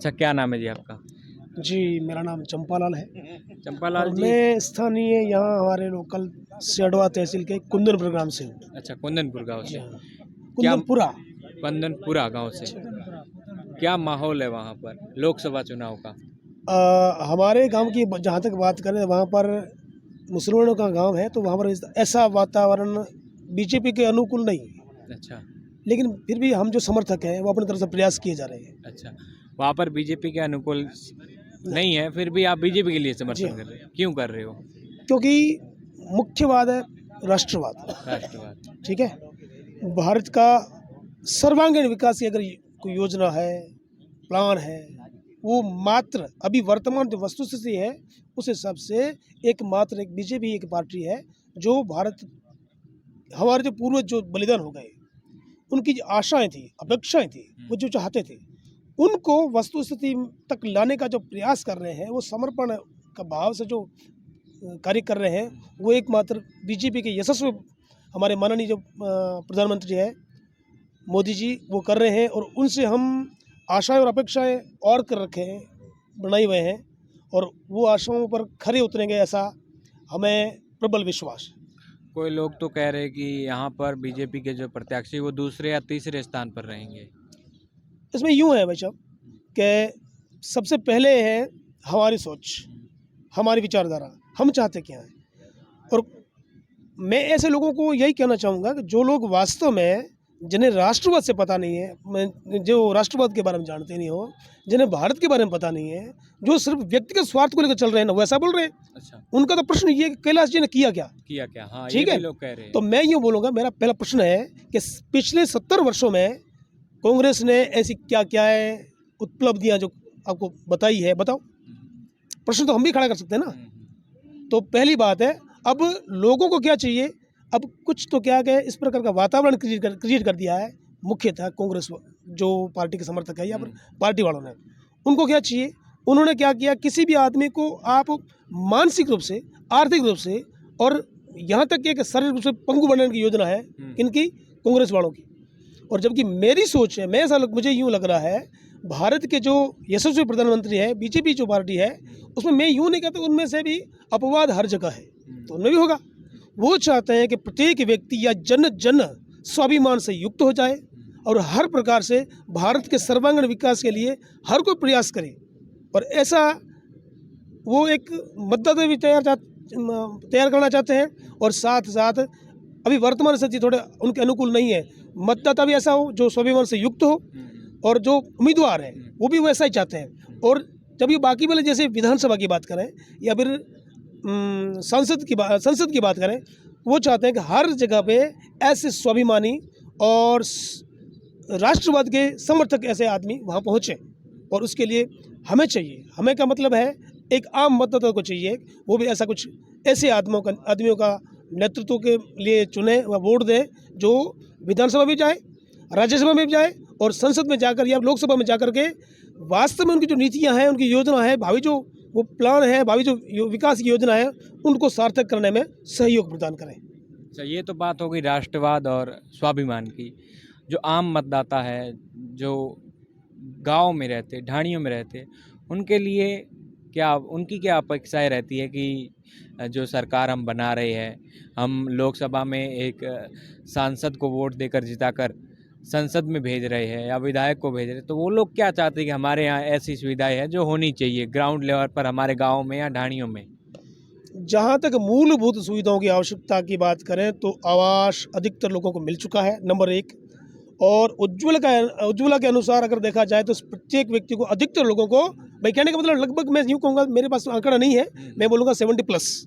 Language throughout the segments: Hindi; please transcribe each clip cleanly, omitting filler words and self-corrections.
अच्छा, क्या नाम है जी आपका? जी, मेरा नाम चंपालाल है चंपालाल और जी। मैं स्थानीय यहाँ हमारे लोकल सेडवा तहसील के कुंदनपुर ग्राम से हूँ। अच्छा, कुंदनपुर गाँव जी से। हाँ, क्या कुंदनपुरा। कुंदनपुरा गाँव से। क्या माहौल है वहाँ पर लोकसभा चुनाव का? हमारे गांव की जहाँ तक बात करें, वहाँ पर मुसलमानों का गांव है, तो वहाँ पर ऐसा वातावरण बीजेपी के अनुकूल नहीं है। अच्छा, लेकिन फिर भी हम जो समर्थक हैं वो अपनी तरफ से प्रयास किए जा रहे हैं। अच्छा। वहाँ पर बीजेपी के अनुकूल नहीं है, फिर भी आप बीजेपी के लिए जी समर्थन हाँ, कर रहे हो। क्यों कर रहे हो? क्योंकि मुख्य बात है राष्ट्रवाद। राष्ट्रवाद। ठीक है, भारत का सर्वांगीण विकास की अगर कोई योजना है, प्लान है, वो मात्र अभी वर्तमान जो वस्तुस्थिति है उस हिसाब से एकमात्र एक बीजेपी एक पार्टी है जो भारत, हमारे जो पूर्वज जो बलिदान हो गए, उनकी जो आशाएं थी, अपेक्षाएं थी, वो जो चाहते थे, उनको वस्तुस्थिति तक लाने का जो प्रयास कर रहे हैं, वो समर्पण का भाव से जो कार्य कर रहे हैं, वो एकमात्र बीजेपी के यशस्वी हमारे माननीय जो प्रधानमंत्री है मोदी जी, वो कर रहे हैं। और उनसे हम आशाएं और अपेक्षाएं और कर रखे हैं, बनाए हुए हैं, और वो आशाओं पर खरे उतरेंगे ऐसा हमें प्रबल विश्वास है। कोई लोग तो कह रहे हैं कि यहाँ पर बीजेपी के जो प्रत्याशी वो दूसरे या तीसरे स्थान पर रहेंगे। इसमें यूँ है भाई साहब कि सबसे पहले है हमारी सोच, हमारी विचारधारा, हम चाहते क्या हैं। और मैं ऐसे लोगों को यही कहना चाहूँगा कि जो लोग वास्तव में, जिन्हें राष्ट्रवाद से पता नहीं है, जो राष्ट्रवाद के बारे में जानते नहीं हो, जिन्हें भारत के बारे में पता नहीं है, जो सिर्फ व्यक्तिगत स्वार्थ को लेकर चल रहे हैं ना, वैसा बोल रहे हैं। अच्छा, उनका तो प्रश्न ये है कि कैलाश जी ने किया क्या। किया क्या? हाँ, ये ठीक है, भी लोग कह रहे हैं। तो मैं यूँ बोलूँगा, मेरा पहला प्रश्न है कि पिछले 70 वर्षों में कांग्रेस ने ऐसी क्या क्या है उपलब्धियाँ जो आपको बताई है, बताओ। प्रश्न तो हम भी खड़ा कर सकते हैं ना। तो पहली बात है, अब लोगों को क्या चाहिए, अब कुछ तो क्या है, इस प्रकार का वातावरण क्रिएट कर दिया है मुख्यतः कांग्रेस जो पार्टी के समर्थक है या फिर पार्टी वालों ने। उनको क्या चाहिए, उन्होंने क्या किया, किसी भी आदमी को आप मानसिक रूप से, आर्थिक रूप से, और यहाँ तक कि एक शारीरिक रूप से पंगु बनाने की योजना है इनकी, कांग्रेस वालों की। और जबकि मेरी सोच है, मुझे यूँ लग रहा है, भारत के जो यशस्वी प्रधानमंत्री है, बीजेपी जो पार्टी है, उसमें मैं यूँ नहीं कहता, उनमें से भी अपवाद हर जगह है, तो उनमें भी होगा। वो चाहते हैं कि प्रत्येक व्यक्ति या जन जन स्वाभिमान से युक्त हो जाए और हर प्रकार से भारत के सर्वांगीण विकास के लिए हर कोई प्रयास करे। और ऐसा वो एक मतदाता भी तैयार करना चाहते हैं, और साथ साथ अभी वर्तमान स्थिति थोड़े उनके अनुकूल नहीं है, मतदाता भी ऐसा हो जो स्वाभिमान से युक्त हो, और जो उम्मीदवार है वो भी वैसा ही चाहते हैं। और जब ये बाकी वाले जैसे विधानसभा की बात करें या फिर संसद की बात करें, वो चाहते हैं कि हर जगह पे ऐसे स्वाभिमानी और राष्ट्रवाद के समर्थक ऐसे आदमी वहाँ पहुँचे। और उसके लिए हमें चाहिए, हमें का मतलब है एक आम मतदाता को चाहिए, वो भी ऐसा कुछ ऐसे आदमियों का नेतृत्व के लिए चुने व वोट दे, जो विधानसभा में जाए, राज्यसभा में भी जाए, और संसद में जाकर या लोकसभा में जाकर के वास्तव में उनकी जो नीतियां हैं, उनकी योजना है, भावी जो वो प्लान है, भावी जो विकास की योजना है, उनको सार्थक करने में सहयोग प्रदान करें। अच्छा, ये तो बात हो गई राष्ट्रवाद और स्वाभिमान की। जो आम मतदाता है, जो गांव में रहते, ढाणियों में रहते, उनके लिए उनकी क्या अपेक्षाएं रहती है कि जो सरकार हम बना रहे हैं, हम लोकसभा में एक सांसद को वोट देकर जिताकर संसद में भेज रहे हैं या विधायक को भेज रहे हैं, तो वो लोग क्या चाहते हैं कि हमारे यहाँ ऐसी सुविधाएं हैं जो होनी चाहिए ग्राउंड लेवल पर हमारे गाँव में या ढाणियों में। जहाँ तक मूलभूत सुविधाओं की आवश्यकता की बात करें तो आवास अधिकतर लोगों को मिल चुका है, नंबर एक। और उज्ज्वला के अनुसार अगर देखा जाए तो प्रत्येक व्यक्ति को, अधिकतर लोगों को, भाई कहने का मतलब लगभग मैं यूँ कहूँगा, मेरे पास आंकड़ा नहीं है, मैं बोलूँगा 70+,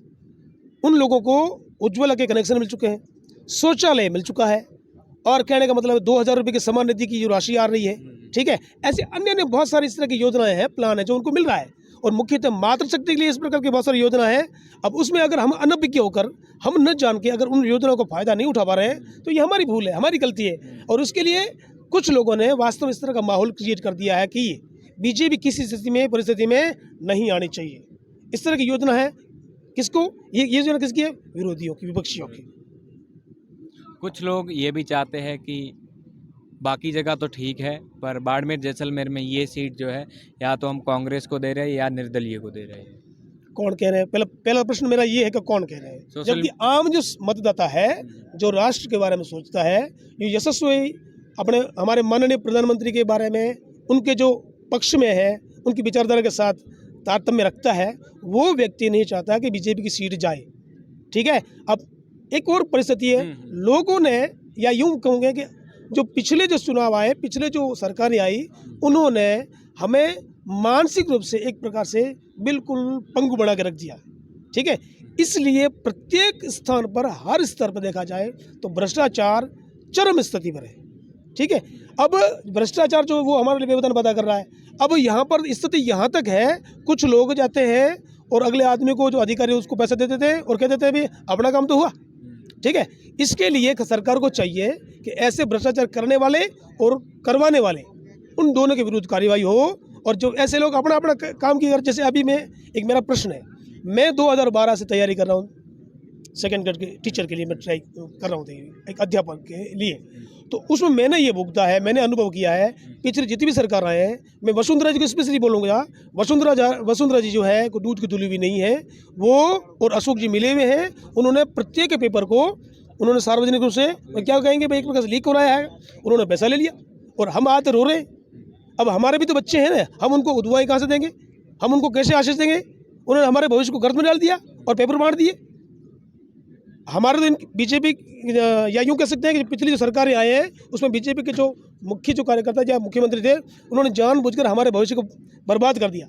उन लोगों को उज्ज्वला के कनेक्शन मिल चुके हैं, शौचालय मिल चुका है, और कहने का मतलब 2000 रुपये की समान निधि की जो राशि आ रही है, ठीक है। ऐसे अन्य अन्य बहुत सारी इस तरह की योजनाएं हैं, प्लान है जो उनको मिल रहा है। और मुख्यतः मातृशक्ति के लिए इस प्रकार की बहुत सारी योजना है। अब उसमें अगर हम अनभिज्ञ होकर, हम न जान के अगर उन योजनाओं को फायदा नहीं उठा पा रहे हैं, तो ये हमारी भूल है, हमारी गलती है। और उसके लिए कुछ लोगों ने वास्तव में इस तरह का माहौल क्रिएट कर दिया है कि बीजेपी किसी परिस्थिति में नहीं आनी चाहिए। इस तरह की योजना है, किसको ये योजना किसकी है? विरोधियों की, विपक्षियों की। कुछ लोग ये भी चाहते हैं कि बाकी जगह तो ठीक है, पर बाड़मेर जैसलमेर में ये सीट जो है या तो हम कांग्रेस को दे रहे हैं या निर्दलीय को दे रहे हैं। कौन कह रहे हैं? पहला प्रश्न मेरा ये है कि कौन कह रहे हैं, सोशल- जबकि आम जो मतदाता है, जो राष्ट्र के बारे में सोचता है, जो यशस्वी अपने हमारे माननीय प्रधानमंत्री के बारे में, उनके जो पक्ष में है, उनकी विचारधारा के साथ तारतम्य रखता है, वो व्यक्ति नहीं चाहता कि बीजेपी की सीट जाए। ठीक है। अब एक और परिस्थिति है, लोगों ने, या यूं कहूँगे कि जो पिछले जो चुनाव आए, पिछले जो सरकारें आई, उन्होंने हमें मानसिक रूप से एक प्रकार से बिल्कुल पंगु बना के रख दिया। ठीक है। इसलिए प्रत्येक स्थान पर, हर स्तर पर देखा जाए तो भ्रष्टाचार चरम स्थिति पर है। ठीक है। अब भ्रष्टाचार जो वो हमारे लिए व्यवधान पैदा कर रहा है। अब यहाँ पर स्थिति यहाँ तक है, कुछ लोग जाते हैं और अगले आदमी को, जो अधिकारी उसको पैसे देते थे और कहते थे भी अपना काम तो हुआ। ठीक है। इसके लिए सरकार को चाहिए कि ऐसे भ्रष्टाचार करने वाले और करवाने वाले, उन दोनों के विरुद्ध कार्रवाई हो, और जो ऐसे लोग अपना अपना काम की, जैसे अभी एक मेरा प्रश्न है, मैं 2012 से तैयारी कर रहा हूँ, सेकेंड ग्रेड के टीचर के लिए मैं ट्राई कर रहा हूँ, एक अध्यापक के लिए। तो उसमें मैंने ये भुगता है, मैंने अनुभव किया है, पिछले जितनी भी सरकार आए हैं, मैं वसुंधरा जी को स्पेशली बोलूँगा। वसुंधरा जी जो है, कोई दूध की धुली भी नहीं है, वो और अशोक जी मिले हुए हैं। उन्होंने प्रत्येक पेपर को उन्होंने सार्वजनिक रूप से, क्या कहेंगे भाई, एक प्रकार से लीक हो रहा है, उन्होंने पैसा ले लिया और हम आते रो रहे हैं। अब हमारे भी तो बच्चे हैं ना, हम उनको दुआएं कहाँ से देंगे, हम उनको कैसे आशीष देंगे? उन्होंने हमारे भविष्य को गर्द में डाल दिया और पेपर बांट दिए। हमारे तो बीजेपी, या यूँ कह सकते हैं कि पिछली जो सरकारें आए हैं, उसमें बीजेपी के जो मुख्य जो कार्यकर्ता या मुख्यमंत्री थे, उन्होंने जानबूझकर हमारे भविष्य को बर्बाद कर दिया,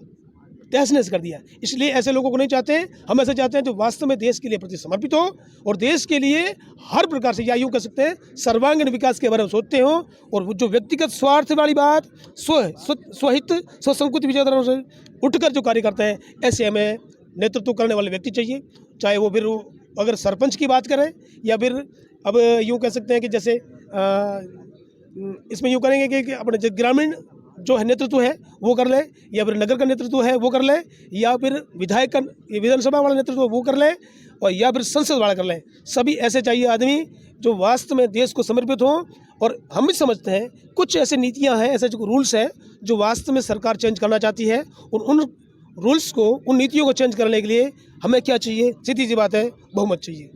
तहस-नहस कर दिया। इसलिए ऐसे लोगों को नहीं चाहते हैं। हम ऐसे चाहते हैं जो वास्तव में देश के लिए प्रति समर्पित हो और देश के लिए हर प्रकार से, या यूँ कह सकते हैं सर्वांगीण विकास के बारे में सोचते हो, और वो जो व्यक्तिगत स्वार्थ वाली बात, स्वहित स्वसंकुचित विचारधाराओं से उठकर जो कार्य करते हैं, ऐसे हमें नेतृत्व करने वाले व्यक्ति चाहिए। चाहे वो फिर अगर सरपंच की बात करें, या फिर अब यूँ कह सकते हैं कि जैसे इसमें यूँ करेंगे कि अपने जो ग्रामीण जो है नेतृत्व है वो कर ले, या फिर नगर का नेतृत्व है वो कर ले, या फिर विधायक का, विधानसभा वाला नेतृत्व वो कर ले, और या फिर संसद वाला कर ले। सभी ऐसे चाहिए आदमी जो वास्तव में देश को समर्पित हों। और हम भी समझते हैं कुछ ऐसे नीतियां हैं, ऐसे जो रूल्स हैं, जो वास्तव में सरकार चेंज करना चाहती है, और उन रूल्स को, उन नीतियों को चेंज करने के लिए हमें क्या चाहिए? सीधी सी बात है, बहुमत चाहिए,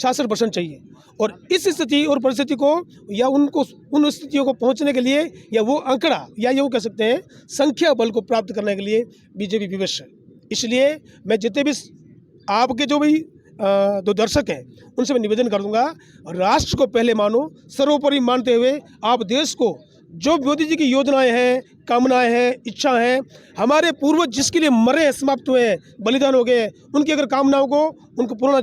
66% चाहिए। और इस स्थिति और परिस्थिति को, या उनको, उन स्थितियों को पहुंचने के लिए, या वो आंकड़ा, या यूँ कह सकते हैं संख्या बल को प्राप्त करने के लिए बीजेपी विवश है। इसलिए मैं जितने भी आपके जो भी जो दर्शक हैं, उनसे मैं निवेदन कर दूंगा, राष्ट्र को पहले मानो, सर्वोपरि मानते हुए आप देश को, जो मोदी जी की योजनाएं हैं, कामनाएं हैं, इच्छा हैं, हमारे पूर्वज जिसके लिए मरे हैं, समाप्त हुए हैं, बलिदान हो गए, उनकी अगर कामनाओं को, उनको पूर्ण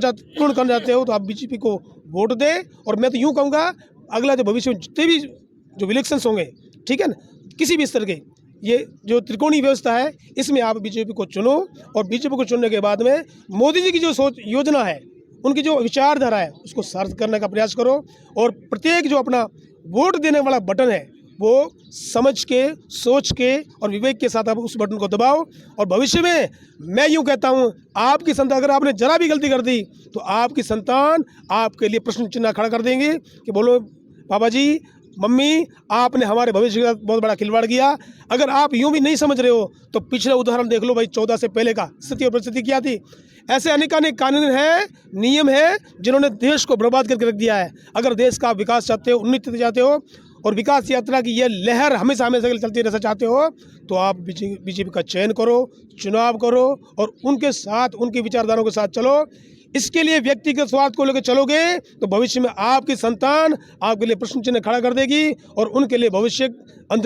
करना चाहते हो, तो आप बीजेपी को वोट दें। और मैं तो यूँ कहूँगा, अगला जो भविष्य में जितने भी जो इलेक्शंस होंगे, ठीक है ना, किसी भी स्तर के, ये जो त्रिकोणीय व्यवस्था है, इसमें आप बीजेपी को चुनो, और बीजेपी को चुनने के बाद में मोदी जी की जो सोच, योजना है, उनकी जो विचारधारा है, उसको सार्थक करने का प्रयास करो। और प्रत्येक जो अपना वोट देने वाला बटन है, वो समझ के, सोच के और विवेक के साथ आप उस बटन को दबाओ। और भविष्य में मैं यूँ कहता हूँ, आपकी संतान, अगर आपने जरा भी गलती कर दी, तो आपकी संतान आपके लिए प्रश्न चिन्ह खड़ा कर देंगे कि बोलो पापा जी, मम्मी, आपने हमारे भविष्य का बहुत बड़ा खिलवाड़ किया। अगर आप यूँ भी नहीं समझ रहे हो, तो पिछला उदाहरण देख लो भाई, 14 से पहले का स्थिति और परिस्थिति क्या थी। ऐसे अनेक कानून हैं, नियम हैं, जिन्होंने देश को बर्बाद करके रख दिया है। अगर देश का विकास चाहते हो, उन्नति चाहते हो, और विकास यात्रा की ये लहर हमेशा चलती रहना चाहते हो, तो आप बीजेपी का चयन करो, चुनाव करो, और उनके साथ, उनकी विचारधाराओं के साथ चलो। इसके लिए व्यक्तिगत स्वार्थ को लेकर चलोगे, तो भविष्य में आपकी संतान आपके लिए प्रश्न चिन्ह खड़ा कर देगी, और उनके लिए भविष्य अंध